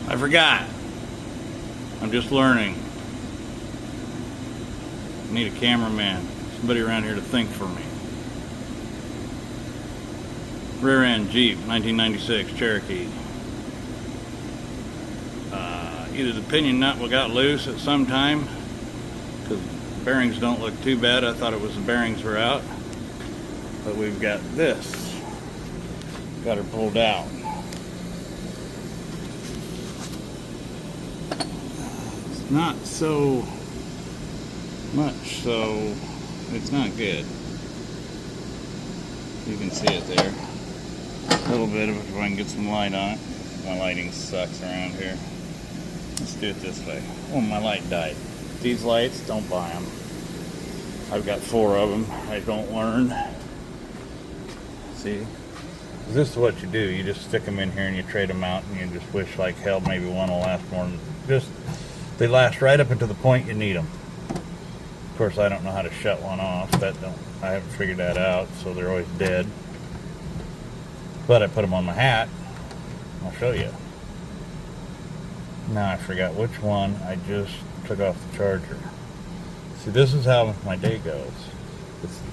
I forgot. I'm just learning. I need a cameraman. Somebody around here to think for me. Rear end Jeep, 1996 Cherokee. Either the pinion nut got loose at some time, because bearings don't look too bad. I thought it was the bearings were out. But we've got this. Got her pulled out. It's not so much, so it's not good. You can see it there. A little bit of it if I can get some light on it. My lighting sucks around here. Let's do it this way. Oh, my light died. These lights, don't buy them. I've got 4 of them. I don't learn. See? This is what you do. You just stick them in here and you trade them out, and you just wish like hell maybe one will last more than just. They last right up until the point you need them. Of course, I don't know how to shut one off. I haven't figured that out, so they're always dead. But I put them on my hat. I'll show you. Now I forgot which one I just took off the charger. See, this is how my day goes.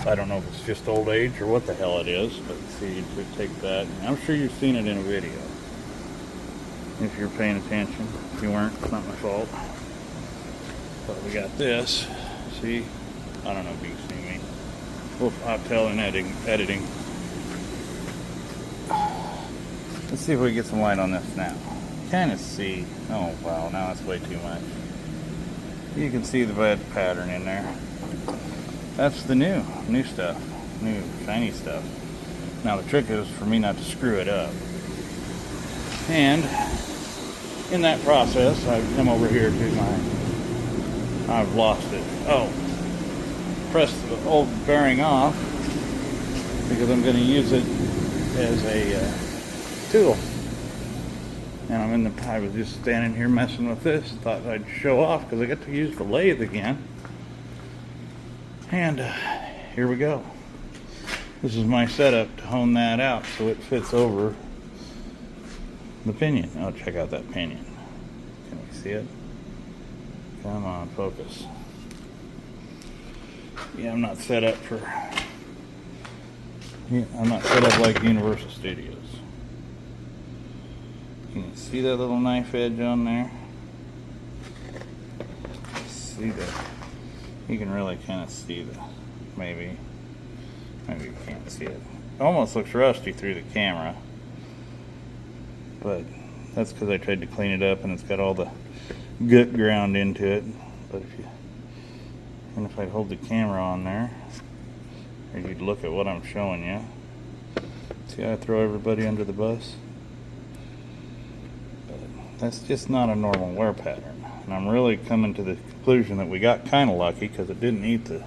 I don't know if it's just old age or what the hell it is, but see, you take that. I'm sure you've seen it in a video. If you're paying attention. If you weren't, it's not my fault. But we got this. See? I don't know if you can see me. I'll tell in editing. Let's see if we can get some light on this now. Kind of see. Oh wow, now that's way too much. You can see the bad pattern in there. That's the new stuff, new shiny stuff. Now the trick is for me not to screw it up. And in that process, I've come over here to I've lost it. Oh, press the old bearing off because I'm going to use it as a tool. And I was just standing here messing with this. Thought I'd show off because I get to use the lathe again. And here we go. This is my setup to hone that out so it fits over the pinion. Oh, check out that pinion. Can you see it? Come on, focus. Yeah, I'm not set up like Universal Studios. Can you see that little knife edge on there? See that? You can really kind of see the, maybe you can't see it. It almost looks rusty through the camera, but that's because I tried to clean it up and it's got all the gut ground into it. But if I hold the camera on there, or you'd look at what I'm showing you. See how I throw everybody under the bus? That's just not a normal wear pattern. And I'm really coming to the conclusion that we got kind of lucky because it didn't eat the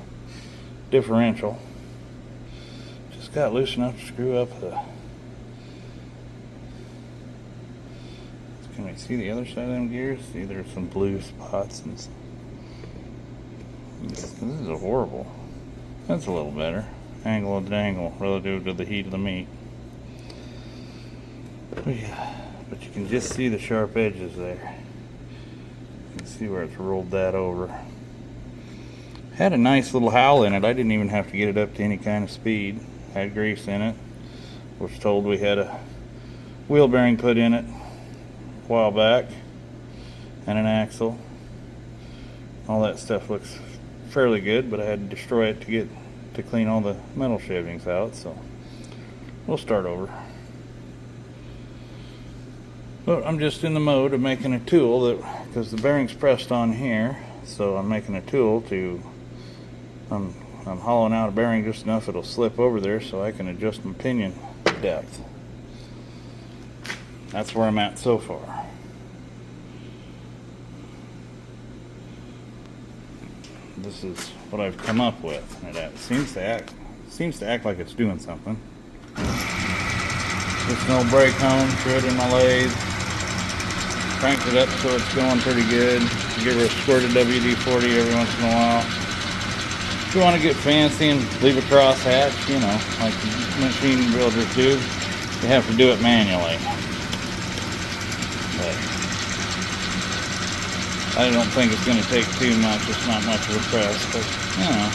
differential. Just got loose enough to screw up the... Can we see the other side of them gears? See, there's some blue spots and some... This is a horrible. That's a little better. Angle of dangle relative to the heat of the meat. But you can just see the sharp edges there. You can see where it's rolled that over. Had a nice little howl in it. I didn't even have to get it up to any kind of speed. Had grease in it. Was told we had a wheel bearing put in it a while back. And an axle. All that stuff looks fairly good, but I had to destroy it to clean all the metal shavings out, so we'll start over. But I'm just in the mode of making a tool because the bearing's pressed on here, so I'm making a tool I'm hollowing out a bearing just enough it'll slip over there so I can adjust my pinion depth. That's where I'm at so far. This is what I've come up with, and it seems to act like it's doing something. Just no brake hone, threw it in my lathe, cranked it up so it's going pretty good. Give her a squirt of WD-40 every once in a while. If you want to get fancy and leave a crosshatch, you know, like machine builders do, you have to do it manually. But I don't think it's going to take too much. It's not much of a press, but, you know,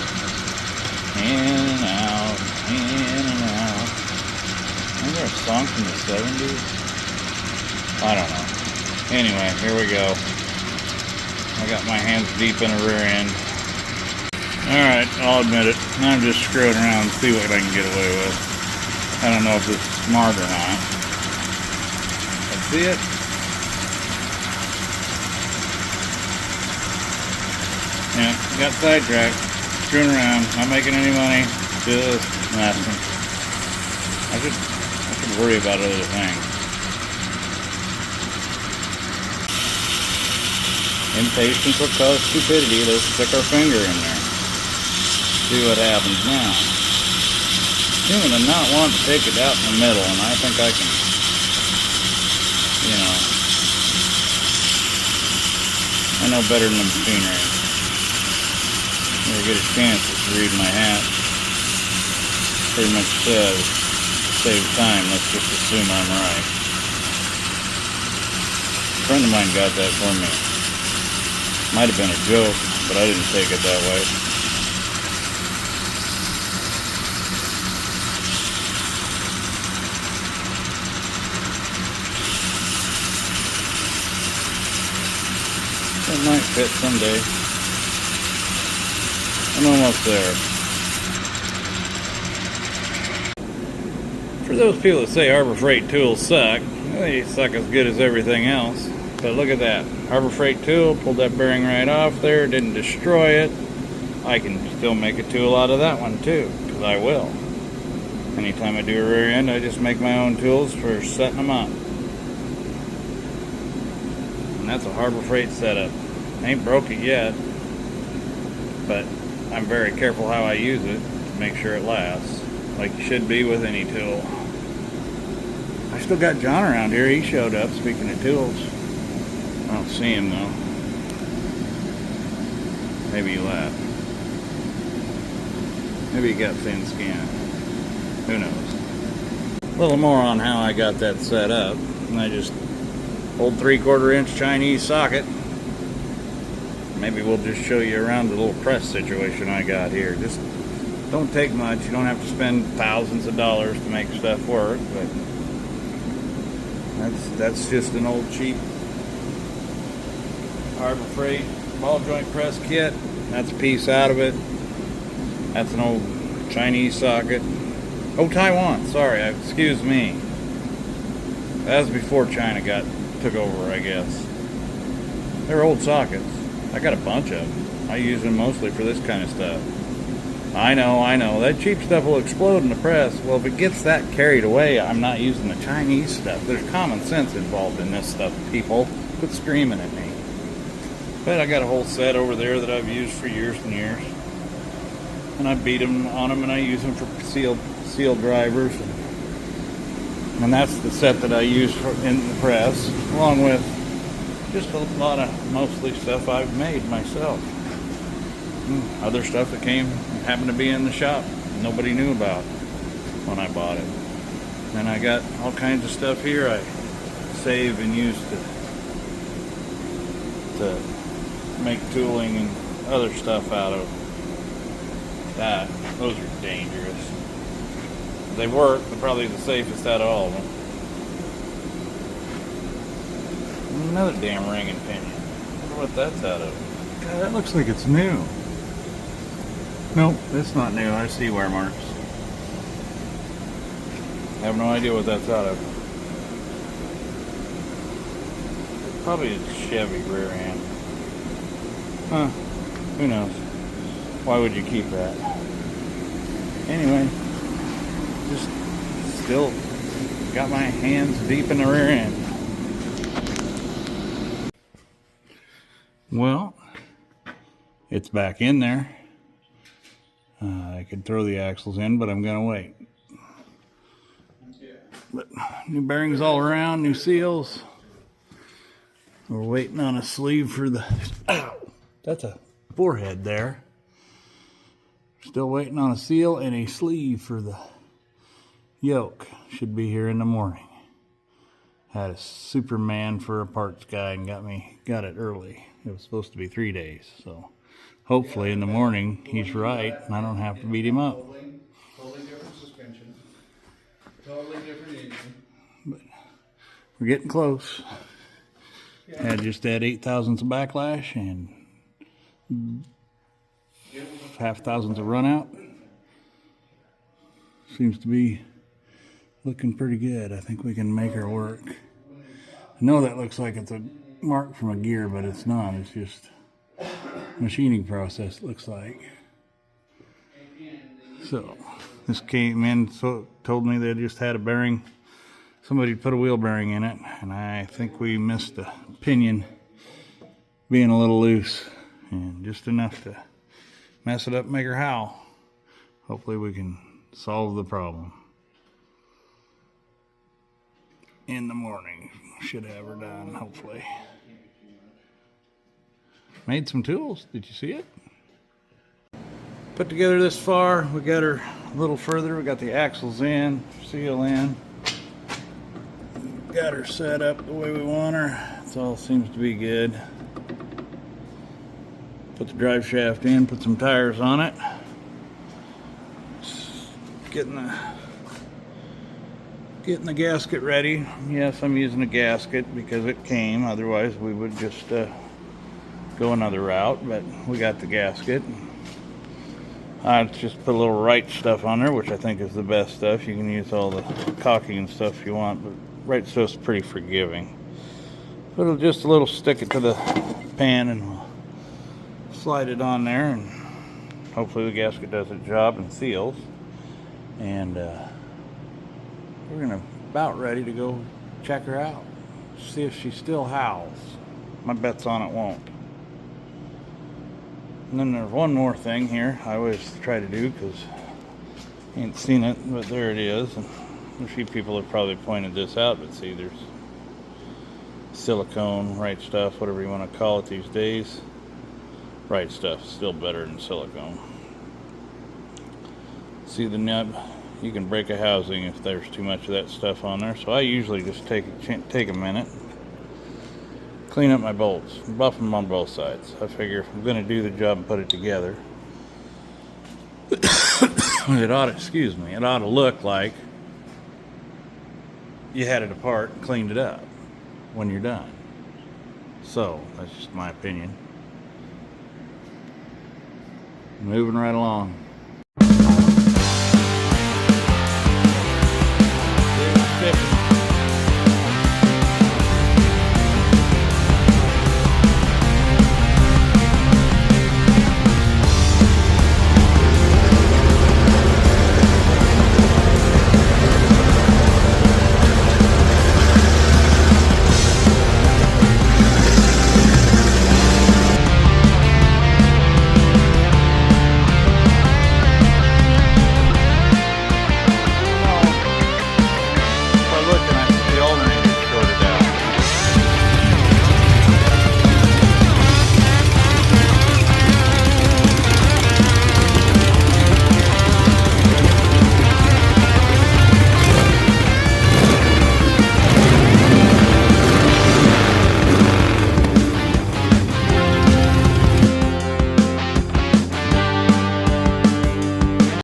in and out, in and out. Isn't there a song from the 70s? I don't know. Anyway, here we go. I got my hands deep in the rear end. Alright, I'll admit it. I'm just screwing around and see what I can get away with. I don't know if this is smart or not. Let's see it. Yeah, got sidetracked. Screwing around. Not making any money. Just messing. I should worry about other things. Impatience will cause stupidity. Let's stick our finger in there. See what happens now. Seeming to not want to take it out in the middle, and I think I can, you know, I know better than the machinery. If I get a chance to read my hat, pretty much says, save time, let's just assume I'm right. A friend of mine got that for me. Might have been a joke, but I didn't take it that way. It might fit someday. I'm almost there. For those people that say Harbor Freight tools suck, they suck as good as everything else. But look at that. Harbor Freight tool, pulled that bearing right off there, didn't destroy it. I can still make a tool out of that one too, because I will. Anytime I do a rear end, I just make my own tools for setting them up. And that's a Harbor Freight setup. I ain't broke it yet, but I'm very careful how I use it to make sure it lasts, like you should be with any tool. I still got John around here. He showed up, speaking of tools. I don't see him though. Maybe he left. Maybe he got thin skin. Who knows? A little more on how I got that set up. And I just old 3/4 inch Chinese socket. Maybe we'll just show you around the little press situation I got here. Just don't take much. You don't have to spend thousands of dollars to make stuff work, but that's just an old cheap Harbor Freight ball joint press kit. That's a piece out of it. That's an old Chinese socket. Oh, Taiwan, sorry, excuse me. That was before China took over, I guess. They're old sockets. I got a bunch of them. I use them mostly for this kind of stuff. I know. That cheap stuff will explode in the press. Well, if it gets that carried away, I'm not using the Chinese stuff. There's common sense involved in this stuff, people. Quit screaming at me. But I got a whole set over there that I've used for years and years. And I beat them on them, and I use them for seal drivers. And that's the set that I use in the press, along with just a lot of mostly stuff I've made myself. Other stuff that happened to be in the shop nobody knew about when I bought it. And I got all kinds of stuff here I save and use to make tooling and other stuff out of that. Those are dangerous. They work. They're probably the safest out of all of them. Another damn ring and pinion. I wonder what that's out of. God, that looks like it's new. Nope, it's not new. I see wear marks. I have no idea what that's out of. Probably a Chevy rear end. Huh. Who knows? Why would you keep that? Anyway, just still got my hands deep in the rear end. Well, it's back in there. I could throw the axles in, but I'm going to wait. But new bearings all around, new seals. We're waiting on a sleeve for the... Ow! That's a forehead there. Still waiting on a seal and a sleeve for the yoke. Should be here in the morning. Had a Superman for a parts guy and got it early. It was supposed to be 3 days, so hopefully in the morning he's right and I don't have to beat him up. Totally different suspension. Totally different engine. But we're getting close. Had just that 8 thousandths of backlash and half thousandths of run out. Seems to be looking pretty good. I think we can make her work. I know that looks like it's a mark from a gear, but it's not. It's just machining process, it looks like. So this came in, told me they just had a bearing. Somebody put a wheel bearing in it, and I think we missed the pinion being a little loose, and just enough to mess it up and make her howl. Hopefully we can solve the problem. In the morning, should have her done, hopefully. Made some tools, did you see it? Put together this far, we got her a little further, we got the axles in, seal in. Got her set up the way we want her. It all seems to be good. Put the drive shaft in, put some tires on it. Just getting the gasket ready. Yes, I'm using a gasket because it came. Otherwise, we would just go another route. But we got the gasket. I just put a little right stuff on there, which I think is the best stuff. You can use all the caulking and stuff if you want, but right stuff's pretty forgiving. Put just a little, stick it to the pan, and we'll slide it on there, and hopefully the gasket does its job and seals. And we're about ready to go check her out, see if she still howls. My bet's on it won't. And then there's one more thing here I always try to do, because I ain't seen it, but there it is. And a few people have probably pointed this out, but see, there's silicone, right stuff, whatever you want to call it these days. Right stuff, still better than silicone. See the nub? You can break a housing if there's too much of that stuff on there. So I usually just take a minute, clean up my bolts, buff them on both sides. I figure if I'm going to do the job and put it together, it ought to look like you had it apart and cleaned it up when you're done. So that's just my opinion. Moving right along. There's